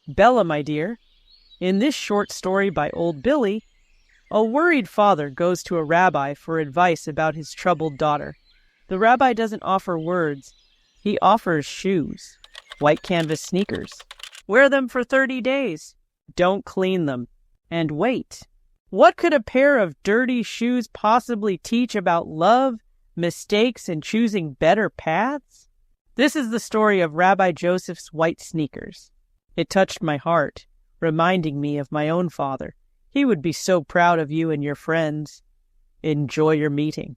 Bella, my dear, in this short story by Old Billy, a worried father goes to a rabbi for advice about his troubled daughter. The rabbi doesn't offer words. He offers shoes, white canvas sneakers. Wear them for 30 days. Don't clean them. And wait. What could a pair of dirty shoes possibly teach about love, mistakes, and choosing better paths? This is the story of Rabbi Joseph's white sneakers. It touched my heart, reminding me of my own father. He would be so proud of you and your friends. Enjoy your meeting.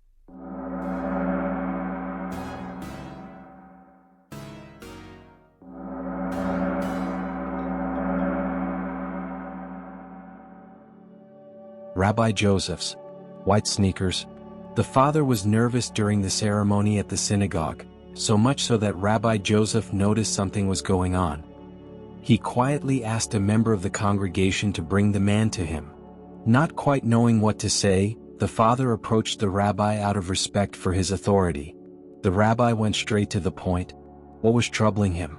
Rabbi Joseph's white sneakers. The father was nervous during the ceremony at the synagogue, so much so that Rabbi Joseph noticed something was going on. He quietly asked a member of the congregation to bring the man to him. Not quite knowing what to say, the father approached the rabbi out of respect for his authority. The rabbi went straight to the point. What was troubling him?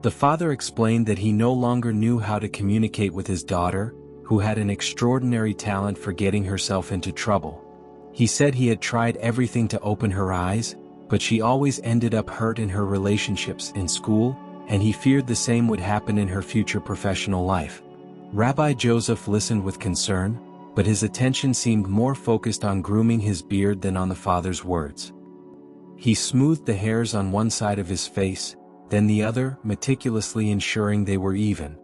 The father explained that he no longer knew how to communicate with his daughter, who had an extraordinary talent for getting herself into trouble. He said he had tried everything to open her eyes, but she always ended up hurt in her relationships in school, and he feared the same would happen in her future professional life. Rabbi Joseph listened with concern, but his attention seemed more focused on grooming his beard than on the father's words. He smoothed the hairs on one side of his face, then the other, meticulously ensuring they were even.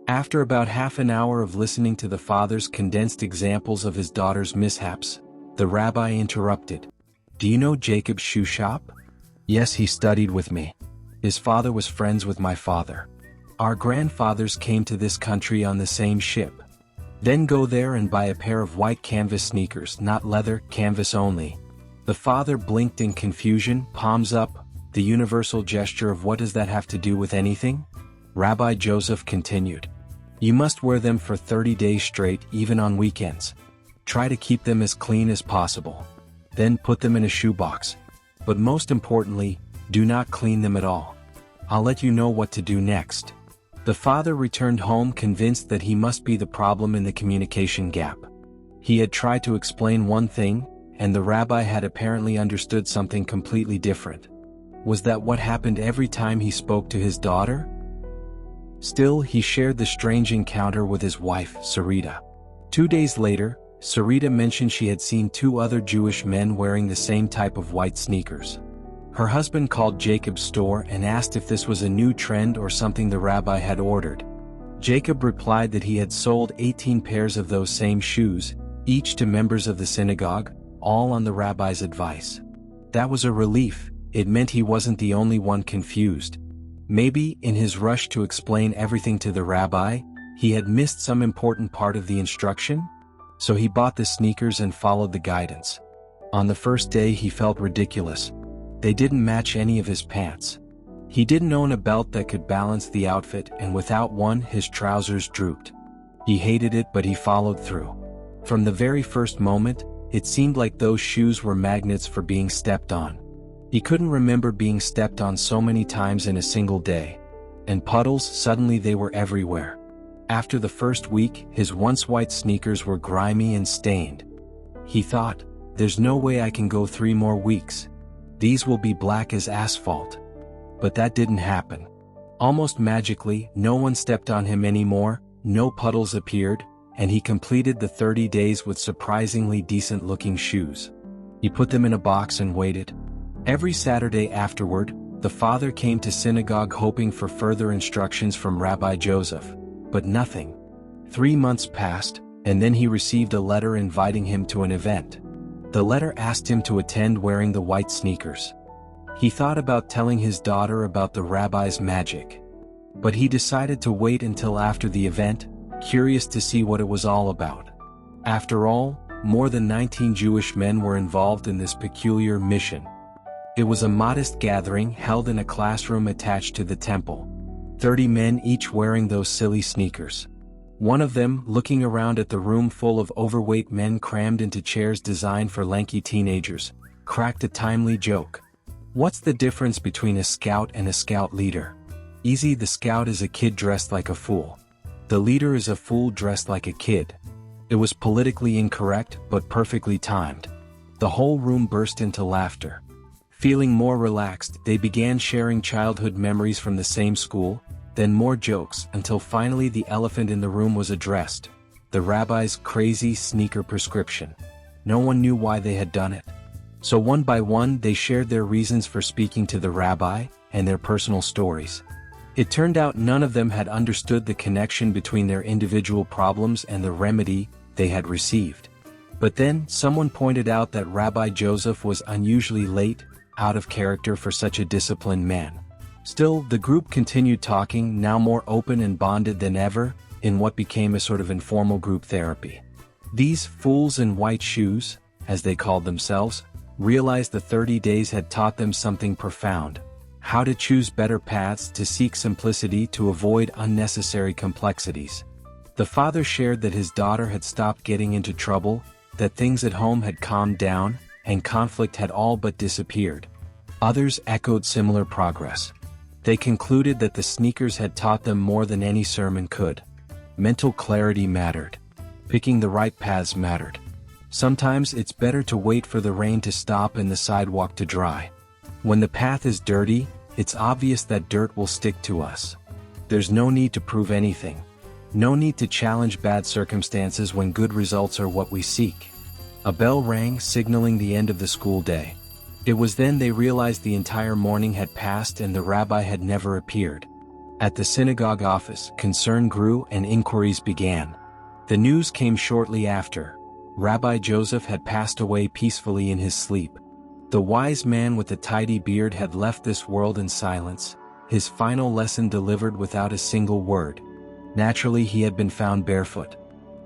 After about half an hour of listening to the father's condensed examples of his daughter's mishaps, the rabbi interrupted. "Do you know Jacob's shoe shop?" "Yes, he studied with me. His father was friends with my father. Our grandfathers came to this country on the same ship. Then go there and buy a pair of white canvas sneakers, not leather, canvas only." The father blinked in confusion, palms up, the universal gesture of what does that have to do with anything? Rabbi Joseph continued. "You must wear them for 30 days straight, even on weekends. Try to keep them as clean as possible. Then put them in a shoebox. But most importantly, do not clean them at all. I'll let you know what to do next." The father returned home convinced that he must be the problem in the communication gap. He had tried to explain one thing, and the rabbi had apparently understood something completely different. Was that what happened every time he spoke to his daughter? Still, he shared the strange encounter with his wife, Sarita. 2 days later, Sarita mentioned she had seen 2 other Jewish men wearing the same type of white sneakers. Her husband called Jacob's store and asked if this was a new trend or something the rabbi had ordered. Jacob replied that he had sold 18 pairs of those same shoes, each to members of the synagogue, all on the rabbi's advice. That was a relief. It meant he wasn't the only one confused. Maybe, in his rush to explain everything to the rabbi, he had missed some important part of the instruction? So he bought the sneakers and followed the guidance. On the first day he felt ridiculous. They didn't match any of his pants. He didn't own a belt that could balance the outfit, and without one his trousers drooped. He hated it, but he followed through. From the very first moment, it seemed like those shoes were magnets for being stepped on. He couldn't remember being stepped on so many times in a single day. And puddles, suddenly they were everywhere. After the first week, his once white sneakers were grimy and stained. He thought, "There's no way I can go 3 more weeks. These will be black as asphalt." But that didn't happen. Almost magically, no one stepped on him anymore, no puddles appeared, and he completed the 30 days with surprisingly decent-looking shoes. He put them in a box and waited. Every Saturday afterward, the father came to synagogue hoping for further instructions from Rabbi Joseph, but nothing. 3 months passed, and then he received a letter inviting him to an event. The letter asked him to attend wearing the white sneakers. He thought about telling his daughter about the rabbi's magic. But he decided to wait until after the event, curious to see what it was all about. After all, more than 19 Jewish men were involved in this peculiar mission. It was a modest gathering held in a classroom attached to the temple. 30 men each wearing those silly sneakers. One of them, looking around at the room full of overweight men crammed into chairs designed for lanky teenagers, cracked a timely joke. "What's the difference between a scout and a scout leader? Easy, the scout is a kid dressed like a fool. The leader is a fool dressed like a kid. It was politically incorrect but perfectly timed. The whole room burst into laughter. Feeling more relaxed, they began sharing childhood memories from the same school, then more jokes, until finally the elephant in the room was addressed: the rabbi's crazy sneaker prescription. No one knew why they had done it. So one by one they shared their reasons for speaking to the rabbi, and their personal stories. It turned out none of them had understood the connection between their individual problems and the remedy they had received. But then, someone pointed out that Rabbi Joseph was unusually late, out of character for such a disciplined man. Still, the group continued talking, now more open and bonded than ever, in what became a sort of informal group therapy. These fools in white shoes, as they called themselves, realized the 30 days had taught them something profound: how to choose better paths, to seek simplicity, to avoid unnecessary complexities. The father shared that his daughter had stopped getting into trouble, that things at home had calmed down, and conflict had all but disappeared. Others echoed similar progress. They concluded that the sneakers had taught them more than any sermon could. Mental clarity mattered. Picking the right paths mattered. Sometimes it's better to wait for the rain to stop and the sidewalk to dry. When the path is dirty, it's obvious that dirt will stick to us. There's no need to prove anything. No need to challenge bad circumstances when good results are what we seek. A bell rang, signaling the end of the school day. It was then they realized the entire morning had passed and the rabbi had never appeared. At the synagogue office, concern grew and inquiries began. The news came shortly after. Rabbi Joseph had passed away peacefully in his sleep. The wise man with the tidy beard had left this world in silence, his final lesson delivered without a single word. Naturally, he had been found barefoot.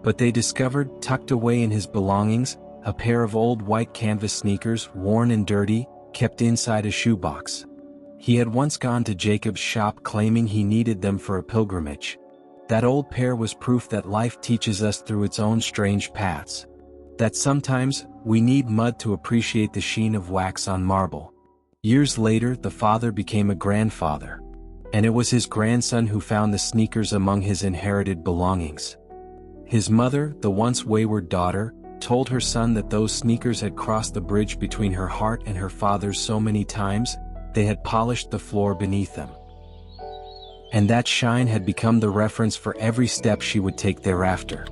But they discovered, tucked away in his belongings, a pair of old white canvas sneakers, worn and dirty, kept inside a shoebox. He had once gone to Jacob's shop claiming he needed them for a pilgrimage. That old pair was proof that life teaches us through its own strange paths. That sometimes, we need mud to appreciate the sheen of wax on marble. Years later, the father became a grandfather. And it was his grandson who found the sneakers among his inherited belongings. His mother, the once wayward daughter, told her son that those sneakers had crossed the bridge between her heart and her father's so many times, they had polished the floor beneath them. And that shine had become the reference for every step she would take thereafter.